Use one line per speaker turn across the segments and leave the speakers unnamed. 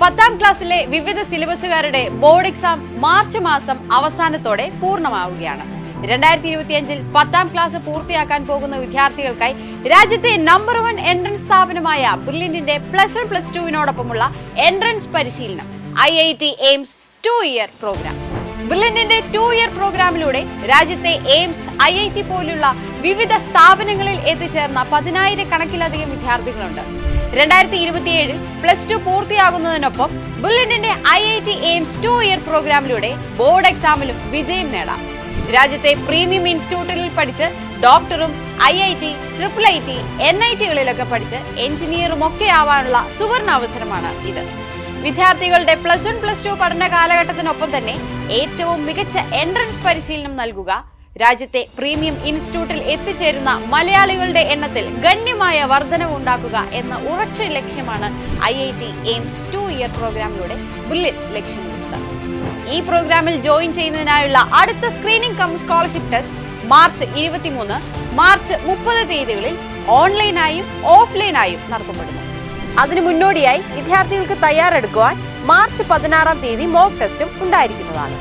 10ാം ക്ലാസ്സിലെ വിവിധ സിലബസുകാരുടെ board exam March മാസം അവസാനത്തോടെ പൂർണ്ണമാവുകയാണ്. 2025-ൽ 10ാം ക്ലാസ് പൂർത്തിയാക്കാൻ പോകുന്ന വിദ്യാർത്ഥികൾക്കായി രാജ്യത്തെ നമ്പർ 1 എൻട്രൻസ് സ്ഥാപനമായ ബ്രില്യന്റിന്റെ +1 +2നോടൊപ്പമുള്ള എൻട്രൻസ് പരിശീലനം IIT എയിംസ് 2-ഇയർ പ്രോഗ്രാം. ബ്രില്യന്റിന്റെ 2-ഇയർ പ്രോഗ്രാമിലൂടെ രാജ്യത്തെ എയിംസ്, IIT പോലുള്ള വിവിധ സ്ഥാപനങ്ങളിൽ എത്തിച്ചേർന്ന 10,000-കണക്കിലധികം വിദ്യാർത്ഥികളുണ്ട്. 2027-ൽ +2 പൂർത്തിയാകുന്നതിനൊപ്പം ബ്രില്യന്റിന്റെ IIT എയിംസ് 2-ഇയർ പ്രോഗ്രാമിലൂടെ ബോർഡ് എക്സാമിലും വിജയം നേടാം. രാജ്യത്തെ പ്രീമിയം ഇൻസ്റ്റിറ്റ്യൂട്ടുകളിൽ പഠിച്ച് ഡോക്ടറും IIT, IIIT, NIT-കളിലൊക്കെ പഠിച്ച് എഞ്ചിനീയറും ഒക്കെ ആവാനുള്ള സുവർണ അവസരമാണ് ഇത്. വിദ്യാർത്ഥികളുടെ +1 +2 പഠന കാലഘട്ടത്തിനൊപ്പം തന്നെ ഏറ്റവും മികച്ച എൻട്രൻസ് പരിശീലനം നൽകുക, രാജ്യത്തെ പ്രീമിയം ഇൻസ്റ്റിറ്റ്യൂട്ടിൽ എത്തിച്ചേരുന്ന മലയാളികളുടെ എണ്ണത്തിൽ ഗണ്യമായ വർധനവ് ഉണ്ടാക്കുക എന്ന ഉറച്ച ലക്ഷ്യമാണ് IIT എയിംസ് 2-ഇയർ പ്രോഗ്രാമിലൂടെ ബ്രില്യന്റ് ലക്ഷ്യമിടുന്നത്. ഈ പ്രോഗ്രാമിൽ ജോയിൻ ചെയ്യുന്നതിനായുള്ള അടുത്ത screening come scholarship test March 23, March 30 തീയതികളിൽ ഓൺലൈനായും ഓഫ്ലൈനായും നടത്തപ്പെടുന്നു. അതിനു മുന്നോടിയായി വിദ്യാർത്ഥികൾക്ക് തയ്യാറെടുക്കുവാൻ മാർച്ച് 16-ാം തീയതി മോക്ക് ടെസ്റ്റും ഉണ്ടായിരിക്കുന്നതാണ്.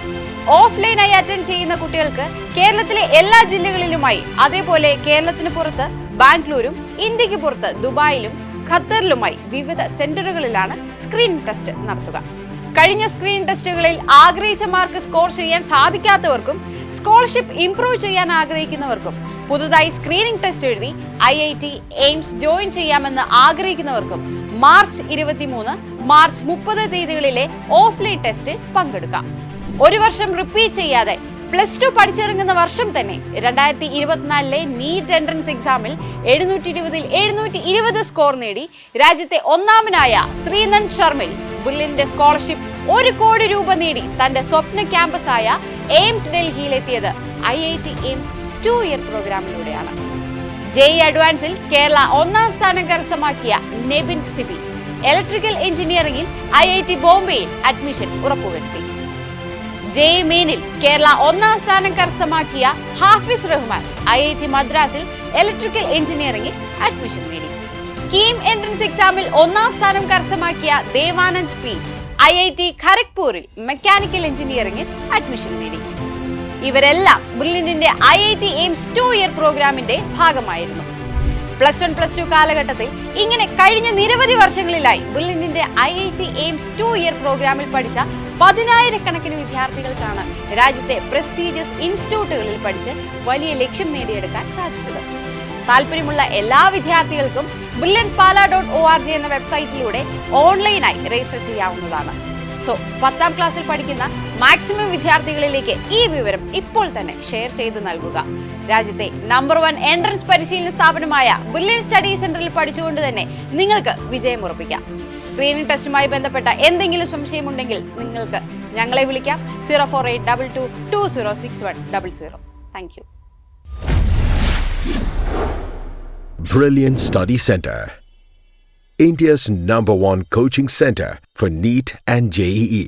ഓഫ്ലൈനായി അറ്റൻഡ് ചെയ്യുന്ന കുട്ടികൾക്ക് കേരളത്തിലെ എല്ലാ ജില്ലകളിലുമായി, അതേപോലെ കേരളത്തിന് പുറത്ത് ബാംഗ്ലൂരും ഇന്ത്യക്ക് പുറത്ത് ദുബായിലും ഖത്തറിലുമായി വിവിധ സെന്ററുകളിലാണ് സ്ക്രീനിംഗ് ടെസ്റ്റ് നടത്തുക. കഴിഞ്ഞ സ്ക്രീനിംഗ് ടെസ്റ്റുകളിൽ ആഗ്രഹിച്ച മാർക്ക് സ്കോർ ചെയ്യാൻ സാധിക്കാത്തവർക്കും സ്കോളർഷിപ്പ് ഇംപ്രൂവ് ചെയ്യാൻ ആഗ്രഹിക്കുന്നവർക്കും പുതുതായി സ്ക്രീനിംഗ് ടെസ്റ്റ് എഴുതി IIT എയിംസ് ജോയിൻ ചെയ്യാമെന്ന് ആഗ്രഹിക്കുന്നവർക്കും മാർച്ച് 23, മാർച്ച് 30 തീയതികളിലെ ഓഫ്ലൈൻ ടെസ്റ്റിൽ പങ്കെടുക്കാം. ഒരു വർഷം റിപ്പീറ്റ് ചെയ്യാതെ +2 പഠിച്ചിറങ്ങുന്ന വർഷം തന്നെ 2024-ലെ നീറ്റ് എൻട്രൻസ് എക്സാമിൽ 720-ൽ 720 സ്കോർ നേടി രാജ്യത്തെ ഒന്നാമനായ ശ്രീനന്ദ് ശർമ്മയിൽ ബ്രില്യന്റിന്റെ സ്കോളർഷിപ്പ് 1 കോടി രൂപ നേടി തന്റെ സ്വപ്ന ക്യാമ്പസായ എയിംസ് ഡൽഹിയിലെത്തിയത് IIT എയിംസ് 2-ഇയർ പ്രോഗ്രാമിലൂടെയാണ്. JEE അഡ്വാൻസിൽ കേരള 1ാം സ്ഥാനം കരസ്ഥമാക്കിയ നെബിൻ സിബി ഇലക്ട്രിക്കൽ എഞ്ചിനീയറിംഗിൽ IIT ബോംബെയിൽ അഡ്മിഷൻ ഉറപ്പുവരുത്തി. JEE മെയിനിൽ കേരള 1ാം സ്ഥാനം കരസ്ഥമാക്കിയ ഹാഫിസ് റഹ്മാൻ IIT മദ്രാസിൽ ഇലക്ട്രിക്കൽ എഞ്ചിനീയറിംഗിൽ അഡ്മിഷൻ നേടി. കീം എൻട്രൻസ് എക്സാമിൽ 1ാം സ്ഥാനം കരസ്ഥമാക്കിയ ദേവാനന്ദ് P IIT ഖരഗ്പൂരിൽ മെക്കാനിക്കൽ എഞ്ചിനീയറിംഗിൽ അഡ്മിഷൻ നേടി. ഇവരെല്ലാം ബ്രില്യന്റിന്റെ IIT എയിംസ് 2-ഇയർ പ്രോഗ്രാമിന്റെ ഭാഗമായിരുന്നു. +1 +2 കാലഘട്ടത്തിൽ ഇങ്ങനെ കഴിഞ്ഞ നിരവധി വർഷങ്ങളിലായി ബ്രില്യന്റിന്റെ IIT എയിംസ് 2-ഇയർ പ്രോഗ്രാമിൽ പഠിച്ച 10,000-കണക്കിന് വിദ്യാർത്ഥികൾക്കാണ് രാജ്യത്തെ പ്രസ്റ്റീജിയസ് ഇൻസ്റ്റിറ്റ്യൂട്ടുകളിൽ പഠിച്ച് വലിയ ലക്ഷ്യം നേടിയെടുക്കാൻ സാധിച്ചത്. താല്പര്യമുള്ള എല്ലാ വിദ്യാർത്ഥികൾക്കും brilliantpala.org എന്ന വെബ്സൈറ്റിലൂടെ ഓൺലൈനായി രജിസ്റ്റർ ചെയ്യാവുന്നതാണ്. സോ 10ാം ക്ലാസ്സിൽ പഠിക്കുന്ന മാക്സിമം വിദ്യാർത്ഥികളിലേക്ക് ഈ വിവരം ഇപ്പോൾ തന്നെ ഷെയർ ചെയ്ത് നൽകുക. രാജ്യത്തെ നമ്പർ 1 എൻട്രൻസ് പരിശീലന സ്ഥാപനമായ ബ്രില്യന്റ് സ്റ്റഡി സെന്ററിൽ പഠിച്ചുകൊണ്ട് തന്നെ നിങ്ങൾക്ക് വിജയം ഉറപ്പിക്കാം. സ്ക്രീനിംഗ് ടെസ്റ്റുമായി ബന്ധപ്പെട്ട എന്തെങ്കിലും സംശയമുണ്ടെങ്കിൽ നിങ്ങൾക്ക് ഞങ്ങളെ വിളിക്കാം. 04822206100. Thank you.
Brilliant Study Center, India's number 1 coaching center for NEET and JEE.